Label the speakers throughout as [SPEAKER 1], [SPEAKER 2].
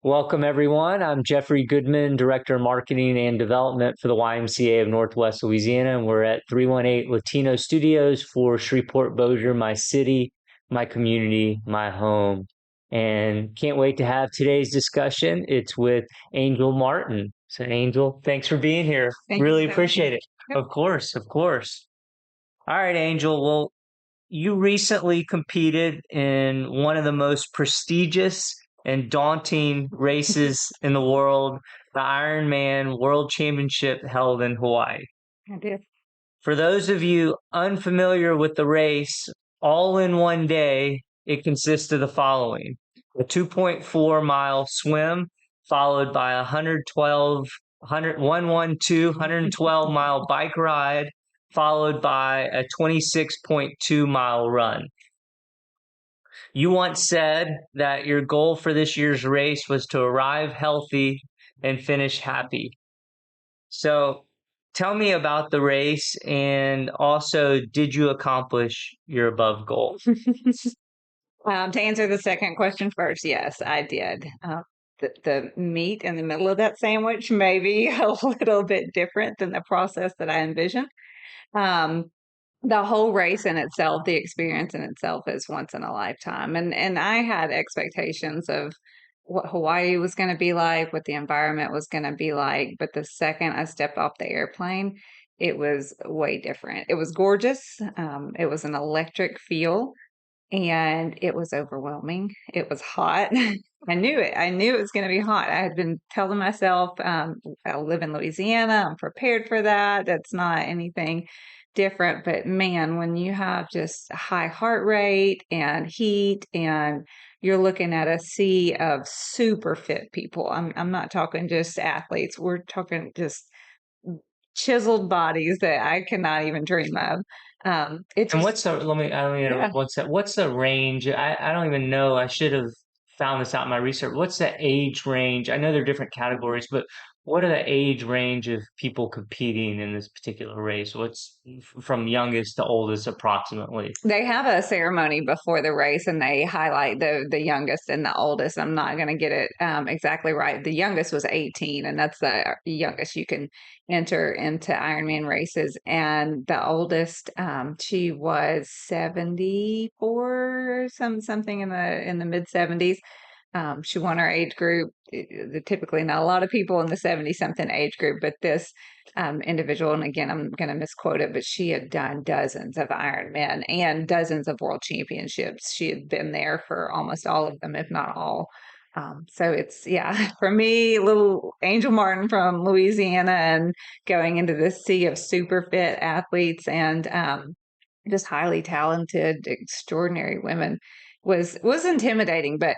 [SPEAKER 1] Welcome, everyone. I'm Jeffrey Goodman, Director of Marketing and Development for the YMCA of Northwest Louisiana, and we're at 318 Latino Studios for Shreveport-Bossier, my city, my community, my home. And can't wait to have today's discussion. It's with Angel Martin. So, Angel, thanks for being here.
[SPEAKER 2] Thank you
[SPEAKER 1] Really
[SPEAKER 2] so much.
[SPEAKER 1] appreciate it.
[SPEAKER 2] Yep.
[SPEAKER 1] Of course, of course. All right, Angel. Well, you recently competed in one of the most prestigious and daunting races in the world, the Ironman World Championship held in Hawaii.
[SPEAKER 2] I did.
[SPEAKER 1] For those of you unfamiliar with the race, all in one day, it consists of the following: a 2.4-mile swim, followed by a 112-mile bike ride, followed by a 26.2-mile run. You once said that your goal for this year's race was to arrive healthy and finish happy. So tell me about the race, and also, did you accomplish your above goal?
[SPEAKER 2] To answer the second question first, yes, I did. The meat in the middle of that sandwich may be a little bit different than the process that I envisioned. Um, the whole race in itself, the experience in itself is once in a lifetime. And I had expectations of what Hawaii was going to be like, what the environment was going to be like. But the second I stepped off the airplane, it was way different. It was gorgeous. It was an electric feel and it was overwhelming. It was hot. I knew it. I knew it was going to be hot. I had been telling myself, I live in Louisiana. I'm prepared for that. That's not anything different. But man, when you have just a high heart rate and heat, and you're looking at a sea of super fit people, I'm not talking just athletes. We're talking just chiseled bodies that I cannot even dream of. It
[SPEAKER 1] And
[SPEAKER 2] just,
[SPEAKER 1] I don't even know
[SPEAKER 2] yeah.
[SPEAKER 1] what's the range? I don't even know. I should have found this out in my research. What's the age range? I know there are different categories, but what are the age range of people competing in this particular race? What's from youngest to oldest approximately?
[SPEAKER 2] They have a ceremony before the race, and they highlight the youngest and the oldest. I'm not going to get it exactly right. The youngest was 18, and that's the youngest you can enter into Ironman races. And the oldest, she was 74, something in the mid 70s. She won our age group. Typically, not a lot of people in the 70 something age group, but this individual, and again, I'm going to misquote it, but she had done dozens of Ironman and dozens of world championships. She had been there for almost all of them, if not all. So it's, yeah, for me, little Angel Martin from Louisiana and going into this sea of super fit athletes and just highly talented, extraordinary women was intimidating, but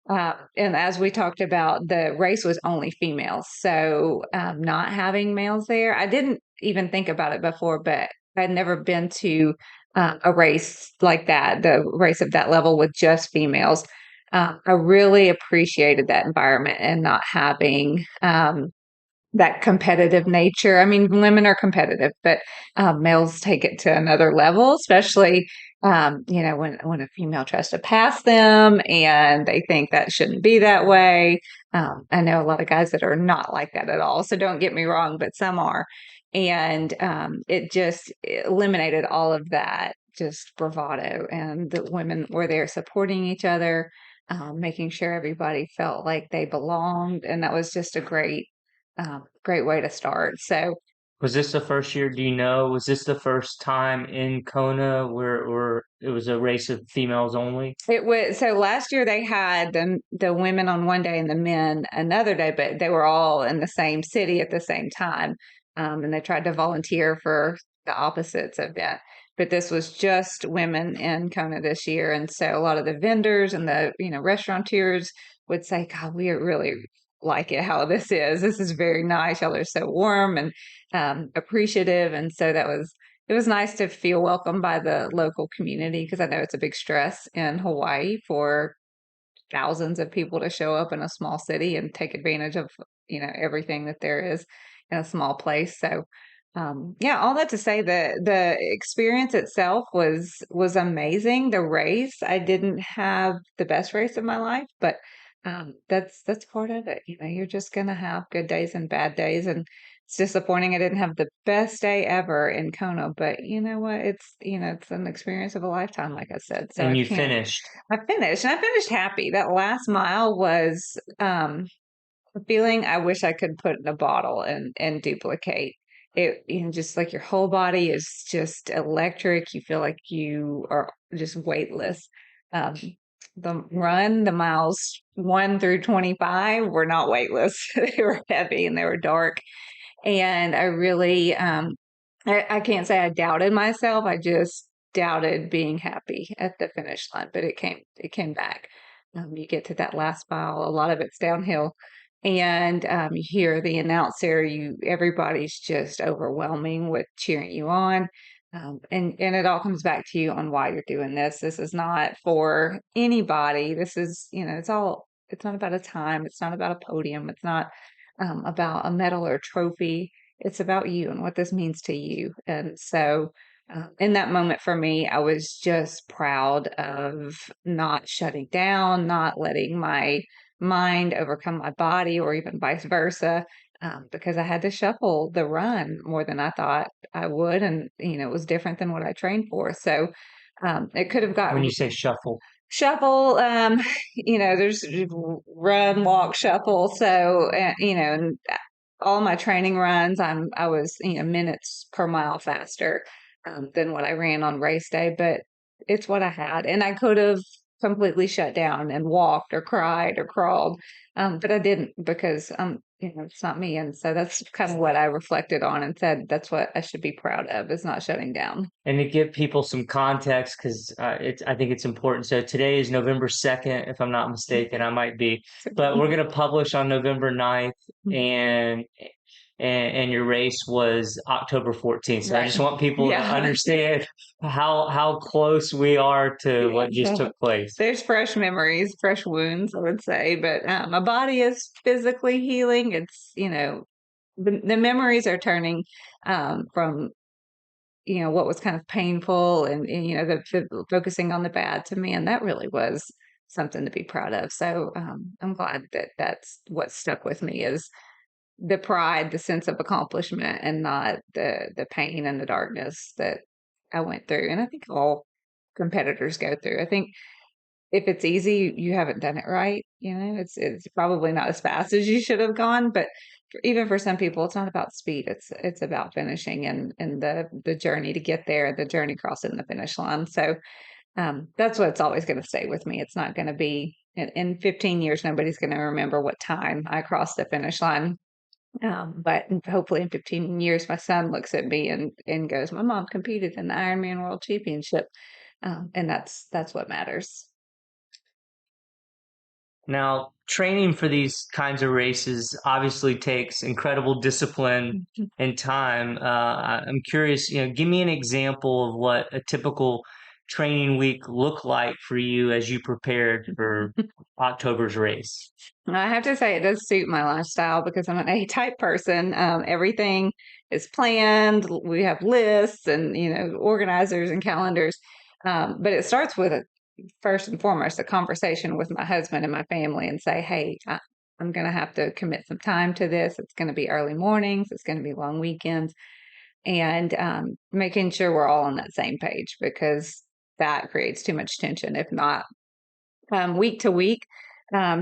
[SPEAKER 2] and as we talked about, the race was only females. So not having males there, I didn't even think about it before, but I'd never been to a race like that, the race of that level with just females. I really appreciated that environment and not having that competitive nature. I mean, women are competitive, but males take it to another level, especially when a female tries to pass them and they think that shouldn't be that way. I know a lot of guys that are not like that at all. So don't get me wrong, but some are. And it just eliminated all of that just bravado. And the women were there supporting each other, making sure everybody felt like they belonged. And that was just a great way to start. So
[SPEAKER 1] Was this the first year? Do you know? Was this the first time in Kona where it was a race of females only?
[SPEAKER 2] it was so last year they had the women on one day and the men another day, but they were all in the same city at the same time. And they tried to volunteer for the opposites of that. But this was just women in Kona this year. And so a lot of the vendors and the restaurateurs would say, God, we really like it how this is. This is very nice. Y'all are so warm and appreciative. And so it was nice to feel welcomed by the local community because I know it's a big stress in Hawaii for thousands of people to show up in a small city and take advantage of everything that there is in a small place. So yeah, all that to say that the experience itself was amazing. The race, I didn't have the best race of my life, but That's part of it. You're just gonna have good days and bad days, and it's disappointing I didn't have the best day ever in Kona, but you know what? It's an experience of a lifetime, like I said. So I
[SPEAKER 1] And you
[SPEAKER 2] can't.
[SPEAKER 1] finished.
[SPEAKER 2] I finished, and I finished happy. That last mile was a feeling I wish I could put in a bottle and duplicate. It, just like your whole body is just electric. You feel like you are just weightless. Um, the miles 1 through 25 were not weightless. They were heavy and they were dark. And I really, I can't say I doubted myself. I just doubted being happy at the finish line, but it came back. You get to that last mile, a lot of it's downhill, and you hear the announcer. Everybody's just overwhelming with cheering you on, and it all comes back to you on why you're doing this. This is not for anybody. This is, it's all. It's not about a time. It's not about a podium. It's not about a medal or trophy. It's about you and what this means to you. And so, in that moment for me, I was just proud of not shutting down, not letting my mind overcome my body, or even vice versa, because I had to shuffle the run more than I thought I would. And, it was different than what I trained for. So, it could have got
[SPEAKER 1] When you say shuffle,
[SPEAKER 2] shuffle. There's run, walk, shuffle. So, and all my training runs, I was, minutes per mile faster than what I ran on race day, but it's what I had. And I could have completely shut down and walked or cried or crawled, but I didn't, because it's not me. And so that's kind of what I reflected on and said that's what I should be proud of, is not shutting down.
[SPEAKER 1] and to give people some context, because I think it's important. So today is November 2nd, if I'm not mistaken. I might be, but we're going to publish on November 9th, and and your race was October 14th. So I
[SPEAKER 2] Right.
[SPEAKER 1] just want people to
[SPEAKER 2] Yeah.
[SPEAKER 1] understand how close we are to what just
[SPEAKER 2] Yeah.
[SPEAKER 1] took place.
[SPEAKER 2] There's fresh memories, fresh wounds, I would say, but my body is physically healing. It's, the memories are turning from, what was kind of painful, and focusing on the bad to me. And that really was something to be proud of. So I'm glad that that's what stuck with me, is the pride, the sense of accomplishment, and not the pain and the darkness that I went through. And I think all competitors go through. I think if it's easy, you haven't done it right. It's probably not as fast as you should have gone, but even for some people, it's not about speed. It's about finishing, and the journey to get there, the journey crossing the finish line. So that's what's always going to stay with me. It's not going to be in 15 years. Nobody's going to remember what time I crossed the finish line. But hopefully in 15 years, my son looks at me and goes, "My mom competed in the Ironman World Championship," and that's what matters.
[SPEAKER 1] Now, training for these kinds of races obviously takes incredible discipline
[SPEAKER 2] Mhm.
[SPEAKER 1] and time. I'm curious, give me an example of what a typical training week looked like for you as you prepared for October's race.
[SPEAKER 2] I have to say it does suit my lifestyle, because I'm an A-type person. Everything is planned. We have lists and, organizers and calendars. But it starts with first and foremost a conversation with my husband and my family, and say, "Hey, I'm going to have to commit some time to this. It's going to be early mornings. It's going to be long weekends," and making sure we're all on that same page, because that creates too much tension if not. Week to week,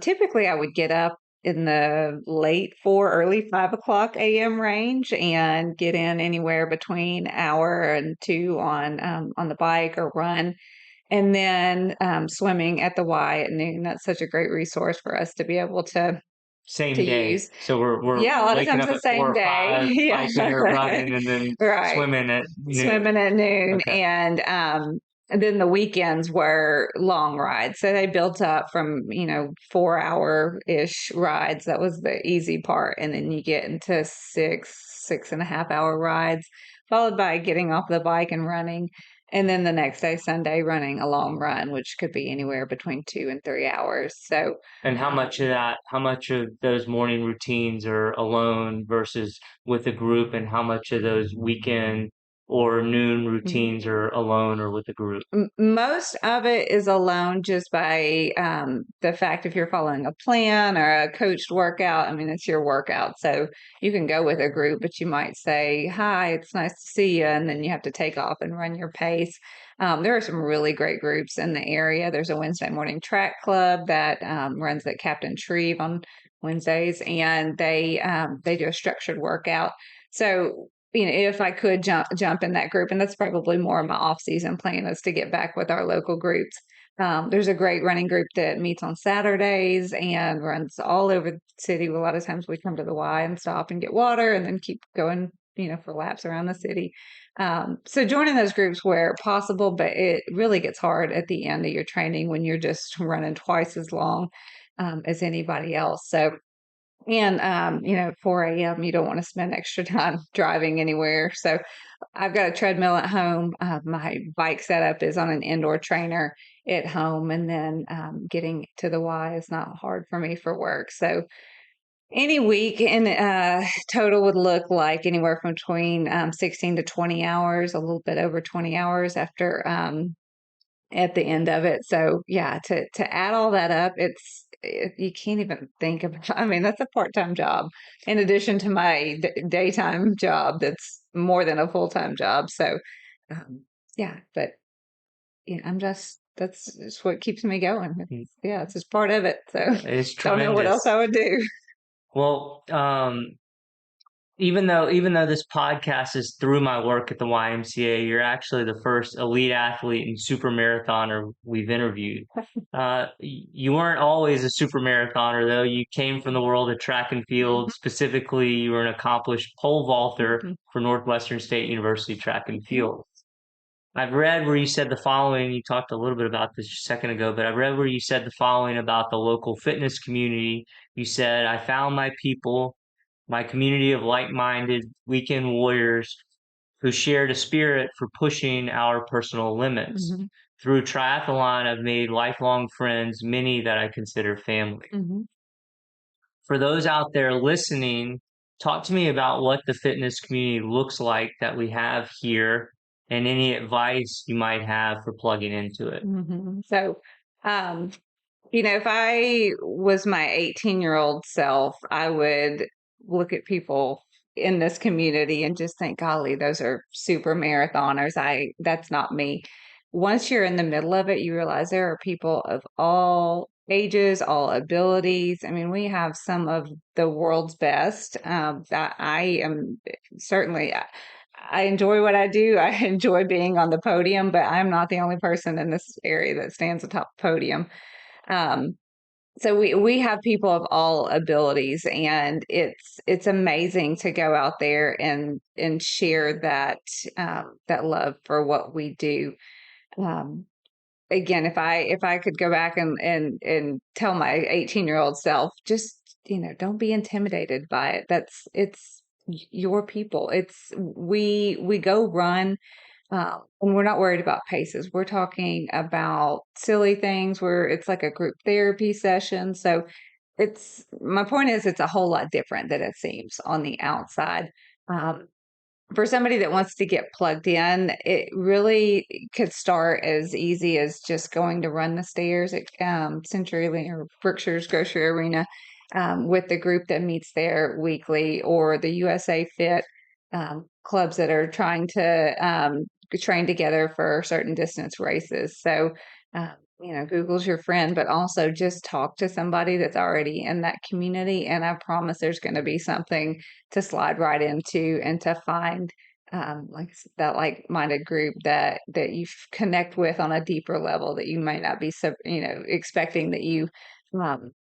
[SPEAKER 2] typically I would get up in the late 4, early 5 o'clock a.m. range, and get in anywhere between hour and two on the bike or run, and then swimming at the Y at noon. That's such a great resource for us to be able to
[SPEAKER 1] Same day.
[SPEAKER 2] use.
[SPEAKER 1] So we're
[SPEAKER 2] Yeah, a lot of
[SPEAKER 1] waking
[SPEAKER 2] times
[SPEAKER 1] up
[SPEAKER 2] the
[SPEAKER 1] at four
[SPEAKER 2] same
[SPEAKER 1] or
[SPEAKER 2] day.
[SPEAKER 1] five,
[SPEAKER 2] Yeah,
[SPEAKER 1] biking or running, and then
[SPEAKER 2] right.
[SPEAKER 1] swimming at noon.
[SPEAKER 2] Swimming at noon,
[SPEAKER 1] Okay.
[SPEAKER 2] and then the weekends were long rides. So they built up from, 4 hour ish rides. That was the easy part. And then you get into 6.5 hour rides, followed by getting off the bike and running. And then the next day, Sunday, running a long run, which could be anywhere between 2 and 3 hours. So,
[SPEAKER 1] And how much of those morning routines are alone versus with a group, and how much of those weekend or noon routines are alone or with a group?
[SPEAKER 2] Most of it is alone just by the fact if you're following a plan or a coached workout. I mean, it's your workout. So you can go with a group, but you might say, "Hi, it's nice to see you." And then you have to take off and run your pace. There are some really great groups in the area. There's a Wednesday morning track club that runs at Captain Shreve on Wednesdays, and they do a structured workout. So if I could jump in that group, and that's probably more of my off-season plan is to get back with our local groups. There's a great running group that meets on Saturdays and runs all over the city. A lot of times we come to the Y and stop and get water and then keep going, for laps around the city. So joining those groups where possible, but it really gets hard at the end of your training when you're just running twice as long as anybody else. So and, 4 a.m., you don't want to spend extra time driving anywhere. So I've got a treadmill at home. My bike setup is on an indoor trainer at home. And then getting to the Y is not hard for me for work. So any week in total would look like anywhere from between 16 to 20 hours, a little bit over 20 hours after at the end of it. So yeah, to add all that up, you can't even think of. I mean, that's a part-time job in addition to my daytime job. That's more than a full-time job. So yeah, but that's just what keeps me going. It's just part of it. So
[SPEAKER 1] It's
[SPEAKER 2] don't know what else
[SPEAKER 1] tremendous.
[SPEAKER 2] I would do.
[SPEAKER 1] Well, even though this podcast is through my work at the YMCA, you're actually the first elite athlete and super marathoner we've interviewed. You weren't always a super marathoner, though. You came from the world of track and field. Specifically, you were an accomplished pole vaulter for Northwestern State University track and field. I've read where you said the following. You talked a little bit about this a second ago, but I read where you said the following about the local fitness community. You said, "I found my people, my community of like-minded weekend warriors who shared a spirit for pushing our personal limits. Through triathlon, I've made lifelong friends, many that I consider family." For those out there listening, talk to me about what the fitness community looks like that we have here and any advice you might have for plugging into it.
[SPEAKER 2] So, if I was my 18-year-old self, I would look at people in this community and just think, golly, those are super marathoners. That's not me. Once you're in the middle of it, you realize there are people of all ages, all abilities. I mean, we have some of the world's best. That I am certainly. I enjoy what I do. I enjoy being on the podium, but I'm not the only person in this area that stands atop the podium. So we have people of all abilities, and it's amazing to go out there and share that love for what we do. Again, if I could go back and tell my 18-year-old self, just don't be intimidated by it. It's your people. We go run. And we're not worried about paces. We're talking about silly things where it's like a group therapy session. So my point is it's a whole lot different than it seems on the outside. For somebody that wants to get plugged in, it really could start as easy as just going to run the stairs at CenturyLink or Brookshire's Grocery Arena with the group that meets there weekly, or the USA Fit clubs that are trying to train together for certain distance races. So, Google's your friend, but also just talk to somebody that's already in that community. And I promise there's going to be something to slide right into and to find like that like-minded group that you connect with on a deeper level that you might not be expecting that you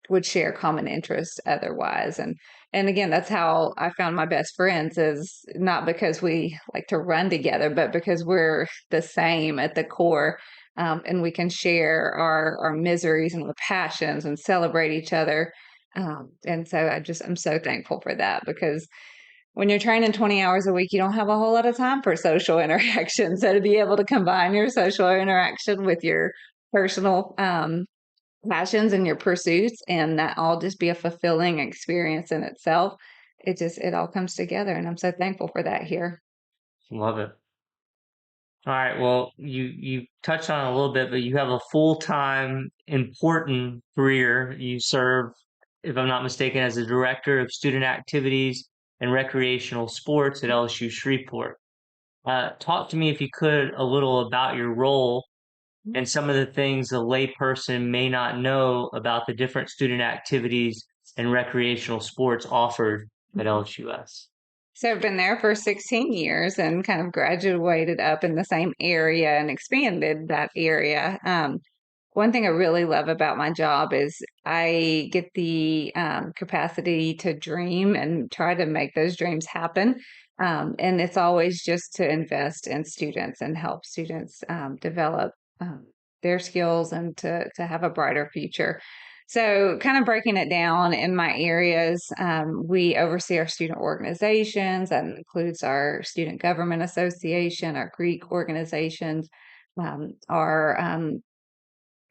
[SPEAKER 2] would share common interests otherwise. And again, that's how I found my best friends, is not because we like to run together, but because we're the same at the core. And we can share our miseries and our passions and celebrate each other. And so I'm so thankful for that, because when you're training 20 hours a week, you don't have a whole lot of time for social interaction. So to be able to combine your social interaction with your personal passions and your pursuits, and that all just be a fulfilling experience in itself, it all comes together. And I'm so thankful for that here.
[SPEAKER 1] Love it. All right. Well, you touched on it a little bit, but you have a full-time important career. You serve, if I'm not mistaken, as a director of student activities and recreational sports at LSU Shreveport. Talk to me, if you could, a little about your role and some of the things a layperson may not know about the different student activities and recreational sports offered at LSUS.
[SPEAKER 2] So I've been there for 16 years and kind of graduated up in the same area and expanded that area. One thing I really love about my job is I get the capacity to dream and try to make those dreams happen. And it's always just to invest in students and help students develop their skills and to have a brighter future. So, kind of breaking it down in my areas, we oversee our student organizations. That includes our Student Government Association, our Greek organizations, our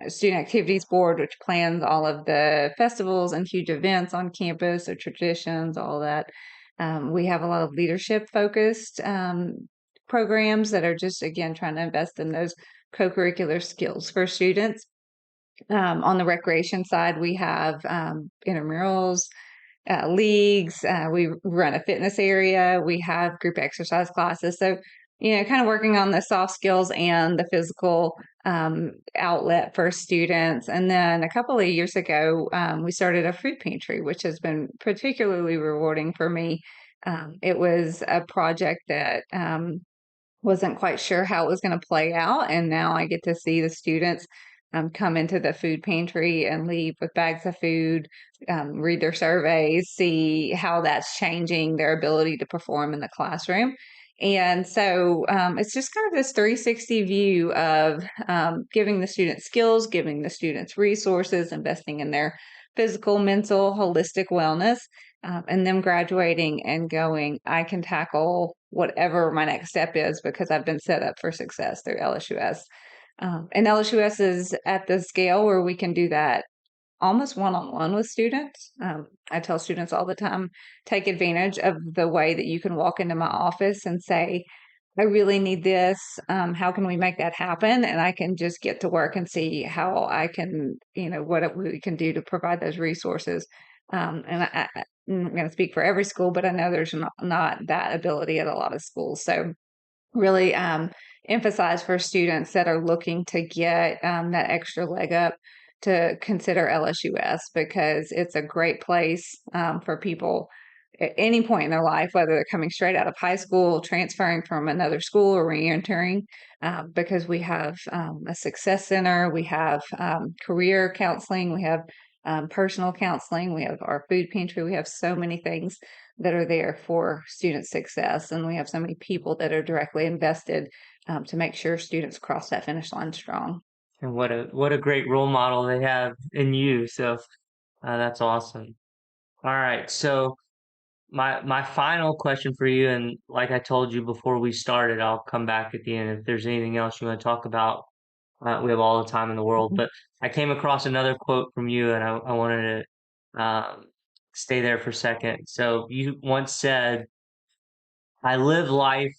[SPEAKER 2] Student Activities Board, which plans all of the festivals and huge events on campus, or traditions, all that. We have a lot of leadership focused programs that are just, again, trying to invest in those co curricular skills for students. On the recreation side, we have intramurals, leagues. We run a fitness area. We have group exercise classes. So, kind of working on the soft skills and the physical outlet for students. And then a couple of years ago, we started a food pantry, which has been particularly rewarding for me. It was a project that wasn't quite sure how it was going to play out. And now I get to see the students come into the food pantry and leave with bags of food, read their surveys, see how that's changing their ability to perform in the classroom. And so it's just kind of this 360 view of giving the students skills, giving the students resources, investing in their physical, mental, holistic wellness, and them graduating and going, I can tackle whatever my next step is because I've been set up for success through LSUS. And LSUS is at the scale where we can do that almost one-on-one with students. I tell students all the time, take advantage of the way that you can walk into my office and say, I really need this. How can we make that happen? And I can just get to work and see how I can, what we can do to provide those resources. I'm not going to speak for every school, but I know there's not that ability at a lot of schools. So really emphasize for students that are looking to get that extra leg up to consider LSUS, because it's a great place for people at any point in their life, whether they're coming straight out of high school, transferring from another school, or re-entering, because we have a success center, we have career counseling, we have personal counseling, we have our food pantry, we have so many things that are there for student success. And we have so many people that are directly invested to make sure students cross that finish line strong.
[SPEAKER 1] And what a great role model they have in you. So that's awesome. All right. So my final question for you, and like I told you before we started, I'll come back at the end if there's anything else you want to talk about. We have all the time in the world. But I came across another quote from you, and I wanted to stay there for a second. So you once said, "I live life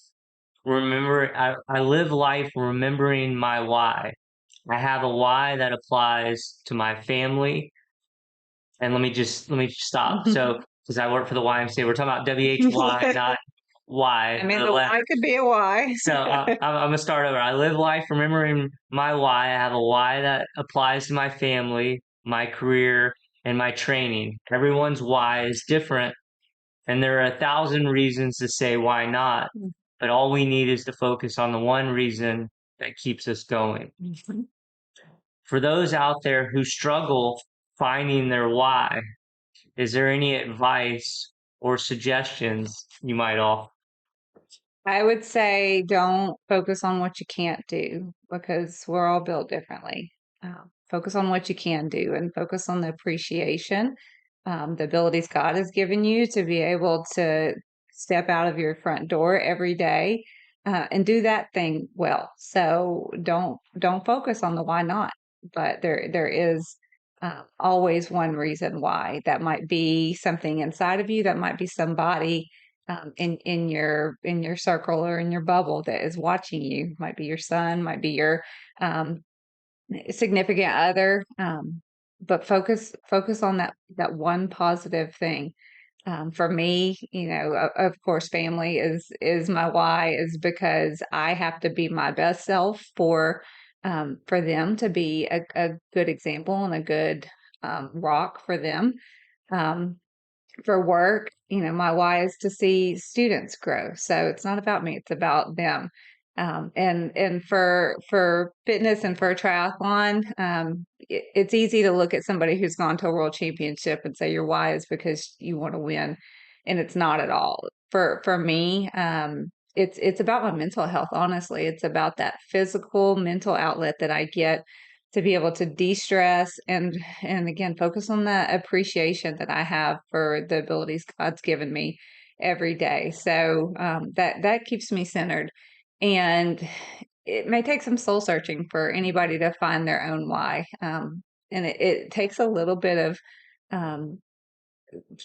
[SPEAKER 1] I live life remembering my why. I have a why that applies to my family." And let me just stop. So, because I work for the YMCA, we're talking about WHY, not
[SPEAKER 2] I
[SPEAKER 1] Y,
[SPEAKER 2] mean,
[SPEAKER 1] the
[SPEAKER 2] the
[SPEAKER 1] letter.
[SPEAKER 2] why could be a why.
[SPEAKER 1] So I'm gonna start over. I live life remembering my why. I have a why that applies to my family, my career, and my training. Everyone's why is different, and there are 1,000 reasons to say why not. But all we need is to focus on the one reason that keeps us going. For those out there who struggle finding their why, is there any advice or suggestions you might offer?
[SPEAKER 2] I would say don't focus on what you can't do, because we're all built differently. Focus on what you can do and focus on the appreciation, the abilities God has given you to be able to step out of your front door every day and do that thing well. So don't focus on the why not, but there is always one reason why. That might be something inside of you. That might be somebody in your circle or in your bubble that is watching you. Might be your son, might be your um, significant other, but focus on that one positive thing. For me, of course, family is my why, is because I have to be my best self for them to be a good example and a good rock for them. Um, for work, my why is to see students grow. So it's not about me; it's about them. And for fitness and for triathlon, it's easy to look at somebody who's gone to a world championship and say your why is because you want to win, and it's not at all. For me, it's about my mental health. Honestly, it's about that physical, mental outlet that I get to be able to de-stress and again focus on the appreciation that I have for the abilities God's given me every day. So that keeps me centered. And it may take some soul searching for anybody to find their own why. And it takes a little bit of um,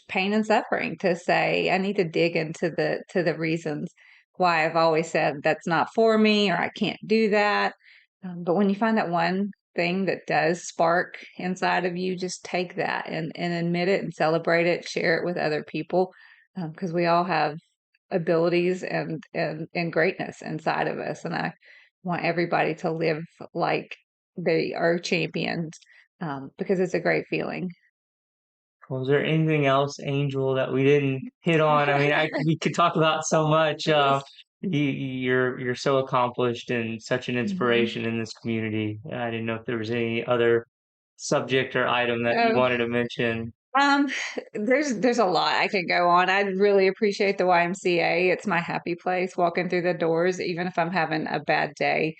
[SPEAKER 2] pain and suffering to say I need to dig into the reasons why I've always said that's not for me or I can't do that. But when you find that one thing that does spark inside of you, just take that and admit it and celebrate it, share it with other people, because we all have abilities and greatness inside of us, and I want everybody to live like they are champions, because it's a great feeling.
[SPEAKER 1] Was there anything else, Angel, that we didn't hit on? I mean, we could talk about so much. You're so accomplished and such an
[SPEAKER 2] Mhm.
[SPEAKER 1] inspiration in this community. I didn't know if there was any other subject or item that you
[SPEAKER 2] Oh,
[SPEAKER 1] wanted to mention.
[SPEAKER 2] um, there's a lot I could go on. I really appreciate the YMCA. It's my happy place. Walking through the doors, even if I'm having a bad day,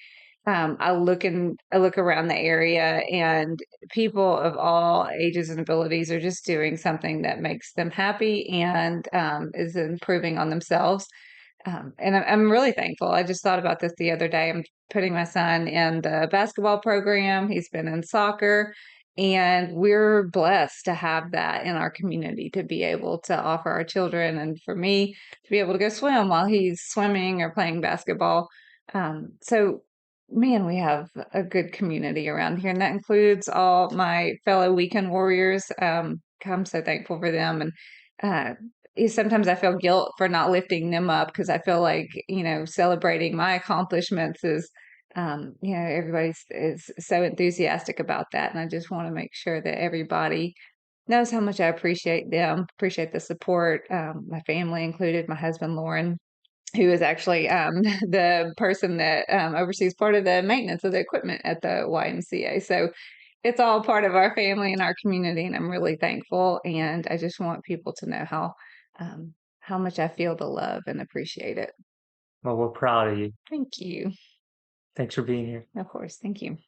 [SPEAKER 2] I look around the area, and people of all ages and abilities are just doing something that makes them happy and is improving on themselves. And I'm really thankful. I just thought about this the other day. I'm putting my son in the basketball program. He's been in soccer, and we're blessed to have that in our community to be able to offer our children, and for me to be able to go swim while he's swimming or playing basketball. So, man, we have a good community around here, and that includes all my fellow weekend warriors. I'm so thankful for them, and uh, sometimes I feel guilt for not lifting them up because I feel like, celebrating my accomplishments is, everybody's is so enthusiastic about that. And I just want to make sure that everybody knows how much I appreciate them, appreciate the support, my family included, my husband, Lauren, who is actually the person that oversees part of the maintenance of the equipment at the YMCA. So it's all part of our family and our community, and I'm really thankful. And I just want people to know how much I feel the love and appreciate it.
[SPEAKER 1] Well, we're proud of you.
[SPEAKER 2] Thank you.
[SPEAKER 1] Thanks for being here.
[SPEAKER 2] Of course. Thank you.